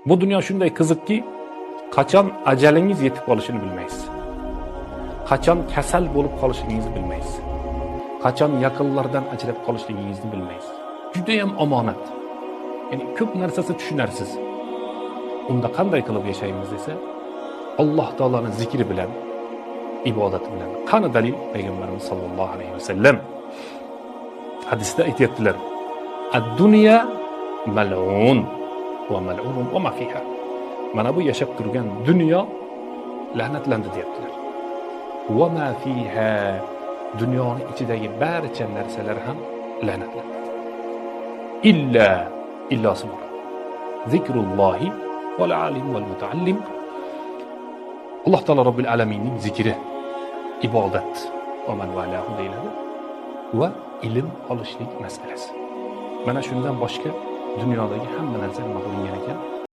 Bu dunyo shunday qiziqki, qachon ajalingiz yetib qolishini bilmaysiz. Qachon kasal bo'lib qolishingizni bilmaysiz. Qachon yaqinlardan ajrab qolishligingizni bilmaysiz. Juda ham omonat. Ya'ni ko'p narsasi tushunarsiz. Unda qanday qilib yashaymiz desa, Alloh taolaning zikri bilan, ibodati bilan. Qani dalil? Payg'ambarimiz sollallohu alayhi vasallam hadisda aytibdilar: "Ad-dunya mal'un va mal'unun va ma fiha." Mana bu yashab turgan dunyo la'natlandi deyaptilar. Va ma fiha, dunyoning ichidagi barcha narsalar ham la'natlandi. Illosi bor. Zikrullohi val alim val mutaallim. Alloh taolo Robbil alaminning zikri, ibodat va man valahu deyiladi va ilm olishlik masalasi. Mana shundan boshqa dunyodagi hamma narsa nima qilingan ekan?